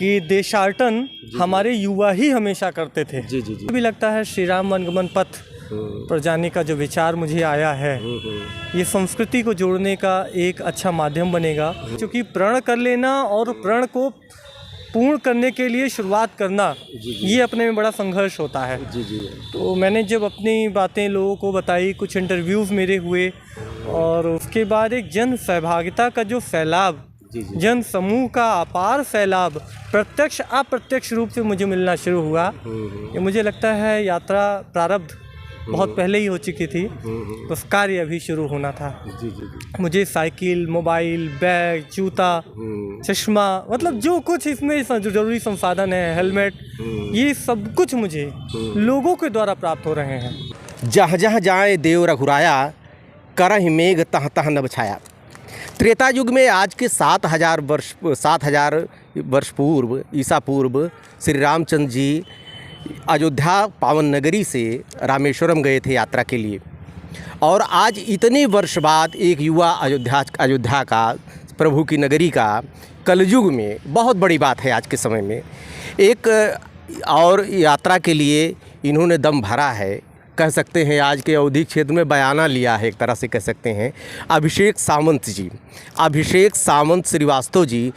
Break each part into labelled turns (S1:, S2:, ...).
S1: कि देशाटन हमारे युवा ही हमेशा करते थे।
S2: जी जी जी।
S1: भी लगता है श्री राम वनगमन पथ पर जाने का जो विचार मुझे आया है, ये संस्कृति को जोड़ने का एक अच्छा माध्यम बनेगा। क्योंकि प्रण कर लेना और प्रण को पूर्ण करने के लिए शुरुआत करना, ये अपने में बड़ा संघर्ष होता है।
S2: जी जी।
S1: तो मैंने जब अपनी बातें लोगों को बताई, कुछ इंटरव्यूज़ मेरे हुए, और उसके बाद एक जन सहभागिता का जो फैलाव, जन समूह का अपार फैलाव प्रत्यक्ष अप्रत्यक्ष रूप से मुझे मिलना शुरू हुआ। ये मुझे लगता है यात्रा प्रारब्ध बहुत पहले ही हो चुकी थी, बस कार्य अभी शुरू होना था।
S2: जी जी जी।
S1: मुझे साइकिल, मोबाइल, बैग, जूता, चश्मा, मतलब जो कुछ इसमें जो जरूरी संसाधन है, हेलमेट, ये सब कुछ मुझे लोगों के द्वारा प्राप्त हो रहे हैं।
S2: जहाँ जहाँ जाए देव रघुराया, करहि मेघ तह तह नभ छाया। त्रेता युग में आज के 7,000 वर्ष पूर्व, ईसा पूर्व, श्री रामचंद्र जी अयोध्या पावन नगरी से रामेश्वरम गए थे यात्रा के लिए। और आज इतने वर्ष बाद एक युवा अयोध्या का, प्रभु की नगरी का, कलयुग में बहुत बड़ी बात है आज के समय में। एक और यात्रा के लिए इन्होंने दम भरा है, कह सकते हैं आज के अवधि क्षेत्र में बयाना लिया है, एक तरह से कह सकते हैं। अभिषेक सामंत जी, अभिषेक सामंत श्रीवास्तव जी,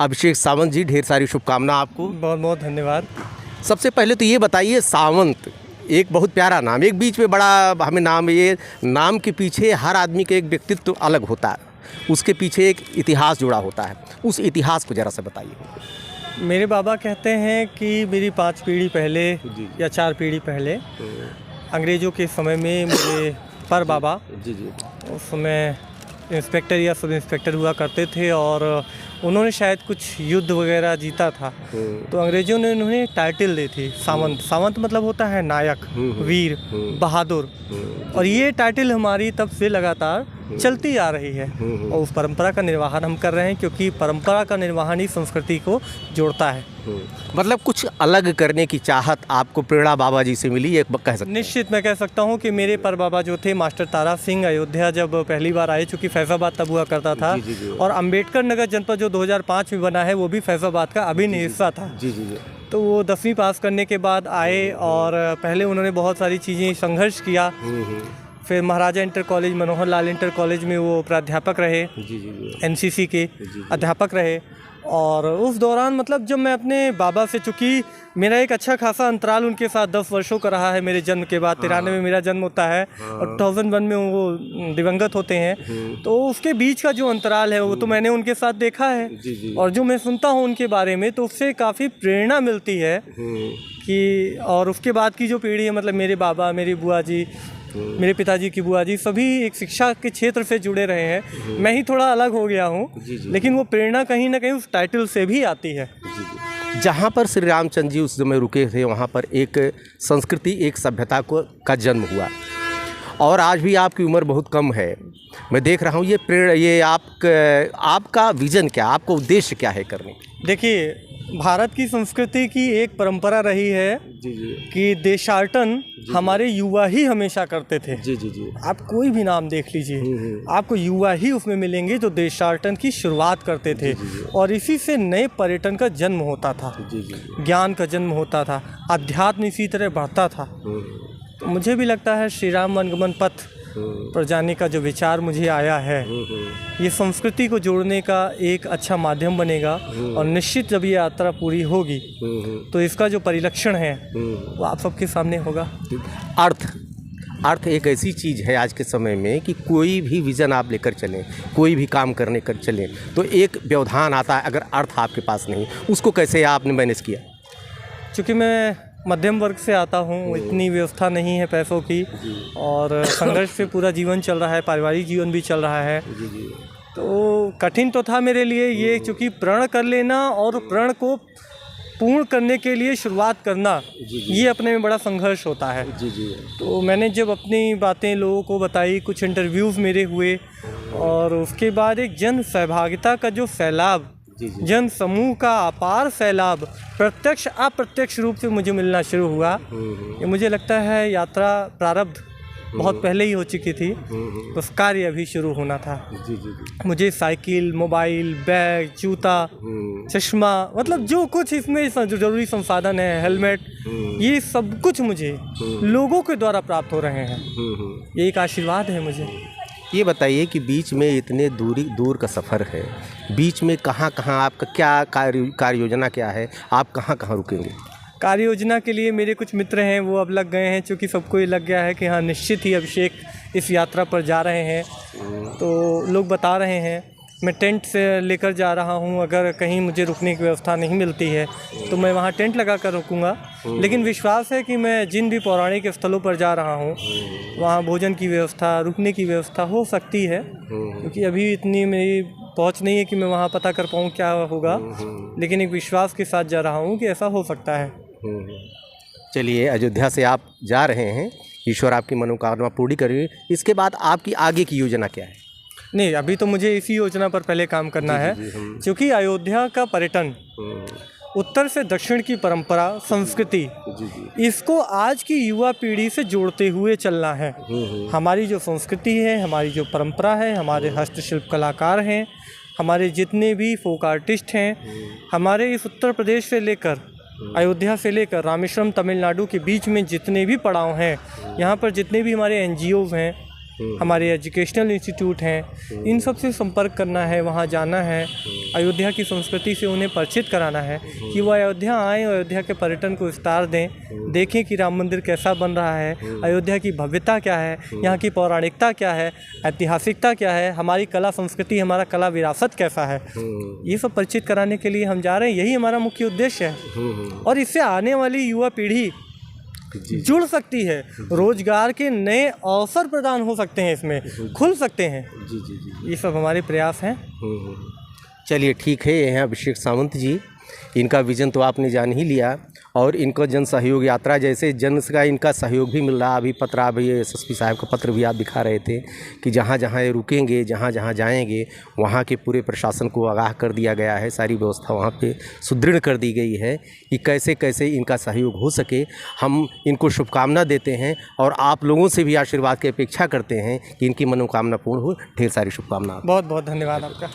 S2: अभिषेक सामंत जी, ढेर सारी शुभकामना आपको।
S1: बहुत बहुत धन्यवाद।
S2: सबसे पहले तो ये बताइए, सावंत एक बहुत प्यारा नाम, एक बीच में बड़ा हमें नाम, ये नाम के पीछे हर आदमी का एक व्यक्तित्व अलग होता है, उसके पीछे एक इतिहास जुड़ा होता है, उस इतिहास को ज़रा सा बताइए।
S1: मेरे बाबा कहते हैं कि मेरी 5 पीढ़ी पहले या 4 पीढ़ी पहले अंग्रेज़ों के समय में मेरे पर बाबा उस समय इंस्पेक्टर या सब इंस्पेक्टर हुआ करते थे, और उन्होंने शायद कुछ युद्ध वगैरह जीता था, तो अंग्रेज़ों ने उन्हें टाइटल दी थी सावंत। सावंत मतलब होता है नायक, वीर, बहादुर। और ये टाइटल हमारी तब से लगातार चलती आ रही है, और उस परंपरा का निर्वहन हम कर रहे हैं, क्योंकि परंपरा का निर्वहन ही संस्कृति को जोड़ता है।
S2: मतलब कुछ अलग करने की चाहत आपको प्रेरणा बाबा जी से मिली, एक कह सकते हैं?
S1: निश्चित मैं कह सकता हूँ कि मेरे पर बाबा जो थे मास्टर तारा सिंह, अयोध्या जब पहली बार आए, चूँकि फैज़ाबाद तब हुआ करता था, और अम्बेडकर नगर जनपद जो 2005 में बना है, वो भी फैज़ाबाद का अभिन्न हिस्सा था। तो वो 10वीं पास करने के बाद आए, और पहले उन्होंने बहुत सारी चीज़ें संघर्ष किया। फिर महाराजा inter college, Manohar Lal inter college में वो प्राध्यापक रहे, एनसीसी के अध्यापक रहे। और उस दौरान मतलब जब मैं अपने बाबा से, चूँकि मेरा एक अच्छा खासा अंतराल उनके साथ 10 वर्षों का रहा है मेरे जन्म के बाद। 93 में मेरा जन्म होता है, और 2001 में वो दिवंगत होते हैं, तो उसके बीच का जो अंतराल है वो तो मैंने उनके साथ देखा है। और जो मैं सुनता हूँ उनके बारे में, तो उससे काफ़ी प्रेरणा मिलती है कि, और उसके बाद की जो पीढ़ी है, मतलब मेरे बाबा, मेरी बुआ जी, मेरे पिताजी की बुआ जी, सभी एक शिक्षा के क्षेत्र से जुड़े रहे हैं। मैं ही थोड़ा अलग हो गया हूँ, लेकिन वो प्रेरणा कहीं ना कहीं उस टाइटल से भी आती है।
S2: जहाँ पर श्री रामचंद्र जी उस समय रुके थे, वहाँ पर एक संस्कृति, एक सभ्यता का जन्म हुआ। और आज भी आपकी उम्र बहुत कम है, मैं देख रहा हूँ। ये आपका विजन क्या, आपका उद्देश्य क्या है करने?
S1: देखिए, भारत की संस्कृति की एक परंपरा रही है कि देशाटन हमारे युवा ही हमेशा करते थे। आप कोई भी नाम देख लीजिए, आपको युवा ही उसमें मिलेंगे जो देशाटन की शुरुआत करते थे। और इसी से नए पर्यटन का जन्म होता था, ज्ञान का जन्म होता था, अध्यात्म इसी तरह बढ़ता था। तो मुझे भी लगता है श्री राम वनगमन पथ पर जाने का जो विचार मुझे आया है, ये संस्कृति को जोड़ने का एक अच्छा माध्यम बनेगा। और निश्चित जब ये यात्रा पूरी होगी, तो इसका जो परिलक्षण है वो आप सबके सामने होगा।
S2: अर्थ एक ऐसी चीज़ है आज के समय में कि कोई भी विज़न आप लेकर चलें, कोई भी काम करने कर चलें, तो एक व्यवधान आता है अगर अर्थ आपके पास नहीं। उसको कैसे आपने मैनेज किया?
S1: चूँकि मैं मध्यम वर्ग से आता हूँ, इतनी व्यवस्था नहीं है पैसों की, और संघर्ष से पूरा जीवन चल रहा है, पारिवारिक जीवन भी चल रहा है। तो कठिन तो था मेरे लिए ये, चूँकि प्रण कर लेना और प्रण को पूर्ण करने के लिए शुरुआत करना, ये अपने में बड़ा संघर्ष होता है। तो मैंने जब अपनी बातें लोगों को बताई, कुछ इंटरव्यूज़ मेरे हुए, और उसके बाद एक जन सहभागिता का जो फैलाव, जन समूह का अपार फैलाव प्रत्यक्ष अप्रत्यक्ष रूप से मुझे मिलना शुरू हुआ। ये मुझे लगता है यात्रा प्रारब्ध बहुत पहले ही हो चुकी थी, बस कार्य अभी शुरू होना था।
S2: जी जी जी।
S1: मुझे साइकिल, मोबाइल, बैग, जूता, चश्मा, मतलब जो कुछ इसमें जो जरूरी संसाधन है, हेलमेट, ये सब कुछ मुझे लोगों के द्वारा प्राप्त हो रहे हैं। ये एक आशीर्वाद है मुझे।
S2: ये बताइए कि बीच में इतने दूर का सफ़र है, बीच में कहाँ कहाँ आपका क्या कार्य योजना क्या है, आप कहाँ कहाँ रुकेंगे?
S1: कार्य योजना के लिए मेरे कुछ मित्र हैं, वो अब लग गए हैं, क्योंकि सबको ये लग गया है कि हाँ निश्चित ही अभिषेक इस यात्रा पर जा रहे हैं। तो लोग बता रहे हैं, मैं टेंट से लेकर जा रहा हूँ, अगर कहीं मुझे रुकने की व्यवस्था नहीं मिलती है तो मैं वहाँ टेंट लगा कर रुकूँगा। लेकिन विश्वास है कि मैं जिन भी पौराणिक स्थलों पर जा रहा हूँ वहाँ भोजन की व्यवस्था, रुकने की व्यवस्था हो सकती है, क्योंकि अभी इतनी मेरी पहुँच नहीं है कि मैं वहाँ पता कर पाऊँ क्या होगा, लेकिन एक विश्वास के साथ जा रहा हूँ कि ऐसा हो सकता है।
S2: चलिए, अयोध्या से आप जा रहे हैं, ईश्वर आपकी मनोकामना पूरी करें। इसके बाद आपकी आगे की योजना क्या है?
S1: नहीं, अभी तो मुझे इसी योजना पर पहले काम करना है, क्योंकि अयोध्या का पर्यटन, उत्तर से दक्षिण की परंपरा, संस्कृति, इसको आज की युवा पीढ़ी से जोड़ते हुए चलना है। हमारी जो संस्कृति है, हमारी जो परंपरा है, हमारे हस्तशिल्प कलाकार हैं, हमारे जितने भी फोक आर्टिस्ट हैं, हमारे इस उत्तर प्रदेश से लेकर अयोध्या से लेकर रामेश्वरम तमिलनाडु के बीच में जितने भी पड़ाव हैं, यहाँ पर जितने भी हमारे NGOs हैं, हमारे एजुकेशनल इंस्टीट्यूट हैं, इन सब से संपर्क करना है, वहाँ जाना है, अयोध्या की संस्कृति से उन्हें परिचित कराना है कि वो अयोध्या आएँ, अयोध्या के पर्यटन को विस्तार दें, देखें कि राम मंदिर कैसा बन रहा है, अयोध्या की भव्यता क्या है, यहाँ की पौराणिकता क्या है, ऐतिहासिकता क्या है, हमारी कला संस्कृति, हमारा कला विरासत कैसा है, ये सब परिचित कराने के लिए हम जा रहे हैं। यही हमारा मुख्य उद्देश्य है, और इससे आने वाली युवा पीढ़ी जुड़ सकती है, रोजगार के नए अवसर प्रदान हो सकते हैं, इसमें खुल सकते हैं।
S2: जी जी जी,
S1: ये सब हमारे प्रयास हैं।
S2: चलिए ठीक है, ये हैं अभिषेक सावंत जी। इनका विज़न तो आपने जान ही लिया, और इनको जन सहयोग यात्रा जैसे जन का इनका सहयोग भी मिल रहा। अभी पत्र, अभी SSP साहब का पत्र भी आप दिखा रहे थे कि जहाँ जहाँ ये रुकेंगे, जहाँ जहाँ जाएंगे, वहाँ के पूरे प्रशासन को आगाह कर दिया गया है, सारी व्यवस्था वहाँ पे सुदृढ़ कर दी गई है कि कैसे कैसे इनका सहयोग हो सके। हम इनको शुभकामना देते हैं और आप लोगों से भी आशीर्वाद की अपेक्षा करते हैं कि इनकी मनोकामना पूर्ण हो। ढेर सारी शुभकामनाएं।
S1: बहुत बहुत धन्यवाद आपका।